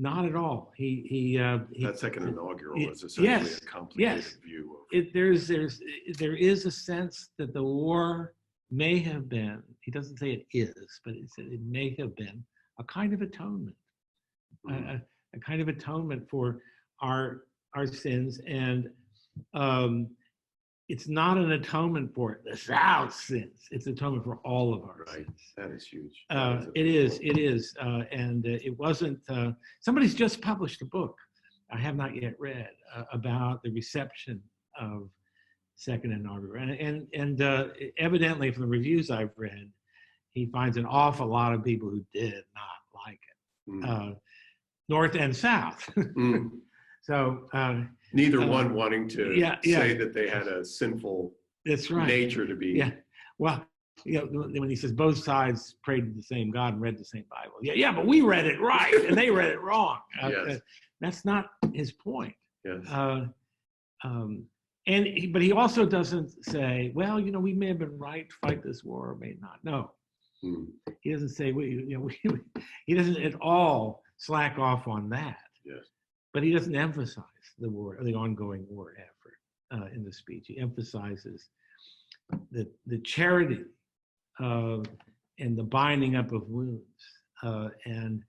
[SPEAKER 3] Not at all.
[SPEAKER 1] That second inaugural was essentially a complicated view of.
[SPEAKER 3] There is a sense that the war may have been, he doesn't say it is, but it may have been a kind of atonement, a kind of atonement for our sins. And it's not an atonement for the South's sins. It's atonement for all of our sins.
[SPEAKER 1] That is huge.
[SPEAKER 3] It is. And it wasn't, somebody's just published a book I have not yet read about the reception of Second Inaugural. And evidently from the reviews I've read, he finds an awful lot of people who did not like it, North and South. So
[SPEAKER 1] neither one wanting to say that they had a sinful nature to be.
[SPEAKER 3] Yeah. Well, you know, when he says both sides prayed to the same God and read the same Bible. Yeah, but we read it right and they read it wrong. That's not his point.
[SPEAKER 1] Yes.
[SPEAKER 3] But he also doesn't say, well, you know, we may have been right to fight this war or may not. No. He doesn't say, he doesn't at all slack off on that.
[SPEAKER 1] Yes.
[SPEAKER 3] But he doesn't emphasize the war, the ongoing war effort in the speech. He emphasizes the charity and the binding up of wounds and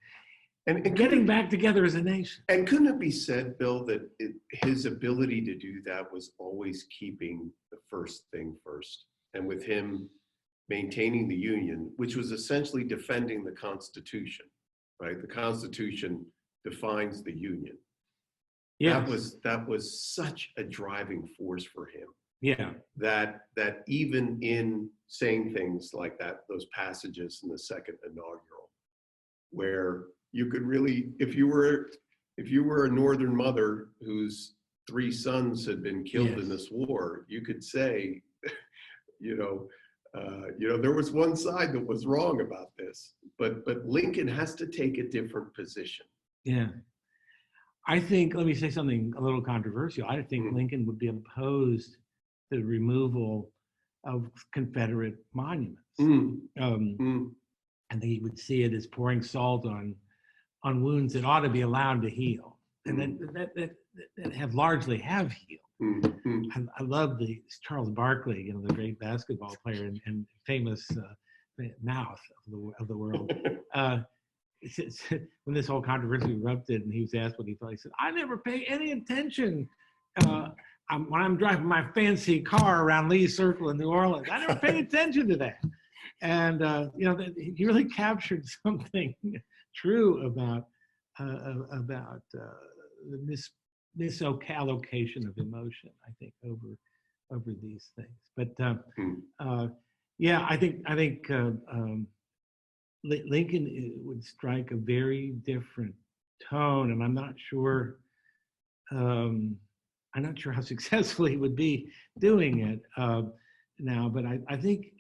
[SPEAKER 3] getting back together as a nation.
[SPEAKER 1] And couldn't it be said, Bill, that his ability to do that was always keeping the first thing first, and with him maintaining the Union, which was essentially defending the Constitution, right? The Constitution defines the Union. Yes. That was such a driving force for him.
[SPEAKER 3] Yeah.
[SPEAKER 1] That even in saying things like that, those passages in the Second Inaugural, where you could really, if you were a Northern mother whose 3 sons had been killed in this war, you could say, there was one side that was wrong about this, but Lincoln has to take a different position.
[SPEAKER 3] Yeah. I think, let me say something a little controversial. I think Lincoln would be opposed to the removal of Confederate monuments. I think he would see it as pouring salt on wounds that ought to be allowed to heal, and that largely have healed. I love the Charles Barkley, the great basketball player and famous mouth of the world. When this whole controversy erupted and he was asked what he thought, he said, "I never pay any attention when I'm driving my fancy car around Lee Circle in New Orleans. I never pay attention to that." And he really captured something true about the misallocation of emotion, I think, over these things. But yeah, I think Lincoln would strike a very different tone, and I'm not sure how successful he would be doing it now. But I think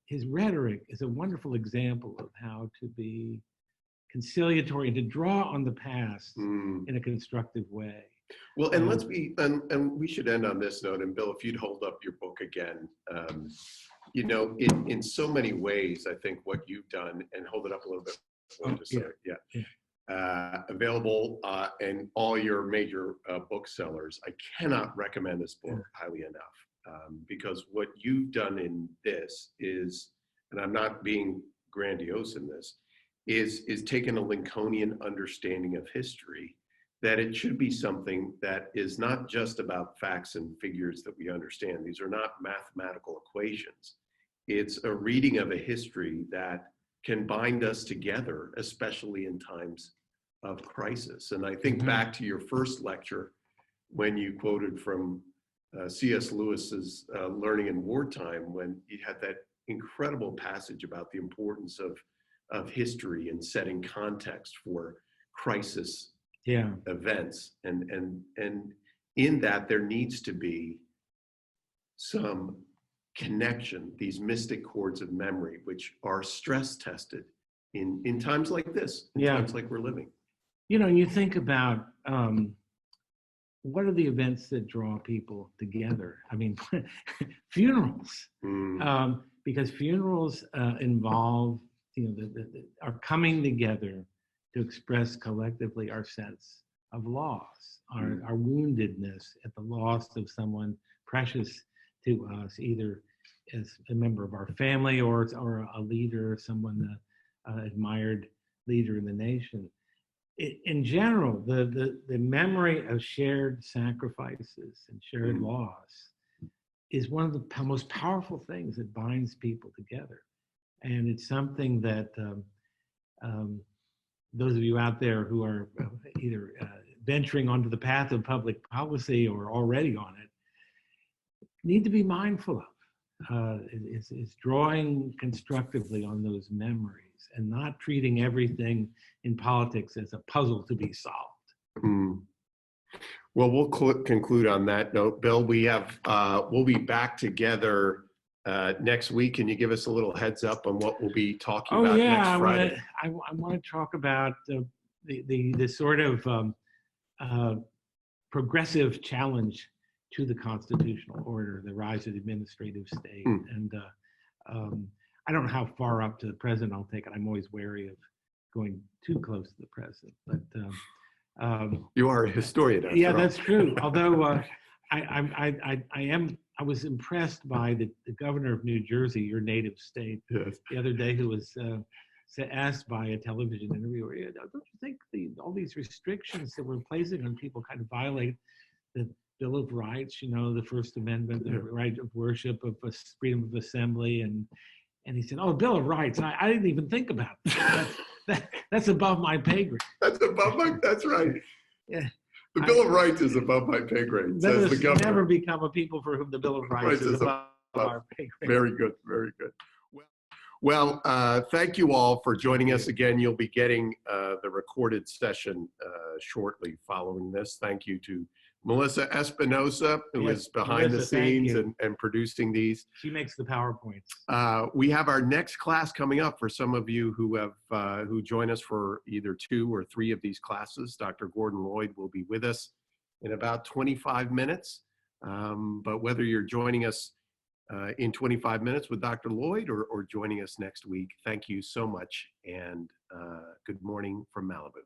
[SPEAKER 3] his rhetoric is a wonderful example of how to be conciliatory and to draw on the past in a constructive way.
[SPEAKER 1] Well, and and we should end on this note. And Bill, if you'd hold up your book again, in so many ways, I think what you've done, and hold it up a little bit. Available in all your major booksellers. I cannot recommend this book highly enough because what you've done in this is, and I'm not being grandiose in this, is taken a Lincolnian understanding of history, that it should be something that is not just about facts and figures that we understand. These are not mathematical equations. It's a reading of a history that can bind us together, especially in times of crisis. And I think back to your first lecture when you quoted from C.S. Lewis's Learning in Wartime, when you had that incredible passage about the importance of history and setting context for crisis events. And in that, there needs to be some connection, these mystic chords of memory, which are stress tested in times like this, times like we're living.
[SPEAKER 3] You think about what are the events that draw people together? I mean, funerals, because funerals involve, are coming together to express collectively our sense of loss, our woundedness at the loss of someone precious to us, either as a member of our family or a leader, someone admired leader in the nation. In general, the memory of shared sacrifices and shared loss is one of the most powerful things that binds people together. And it's something that those of you out there who are either venturing onto the path of public policy or already on it need to be mindful of. Is drawing constructively on those memories and not treating everything in politics as a puzzle to be solved.
[SPEAKER 1] Well, we'll conclude on that note. Bill, we'll be back together next week. Can you give us a little heads up on what we'll be talking about next Friday?
[SPEAKER 3] I want to talk about the sort of progressive challenge to the constitutional order, the rise of the administrative state. And I don't know how far up to the president I'll take it. I'm always wary of going too close to the president. But
[SPEAKER 1] you are a historian.
[SPEAKER 3] Yeah, that's true. Although I was impressed by the governor of New Jersey, your native state, the other day, who was asked by a television interviewer, "Don't you think all these restrictions that we're placing on people kind of violate the Bill of Rights, the First Amendment, the right of worship, of freedom of assembly?" And he said, "Oh, Bill of Rights, I didn't even think about that. That's above my pay grade."
[SPEAKER 1] That's right.
[SPEAKER 3] Yeah.
[SPEAKER 1] The Bill of Rights is above my pay grade, says the governor.
[SPEAKER 3] Never become a people for whom the Bill of Rights is above our pay grade.
[SPEAKER 1] Very good, very good. Well, thank you all for joining us again. You'll be getting the recorded session shortly following this. Thank you to Melissa Espinosa, who is behind the scenes and producing these.
[SPEAKER 3] She makes the PowerPoints.
[SPEAKER 1] We have our next class coming up for some of you who join us for either 2 or 3 of these classes. Dr. Gordon Lloyd will be with us in about 25 minutes. But whether you're joining us in 25 minutes with Dr. Lloyd or joining us next week, thank you so much, and good morning from Malibu.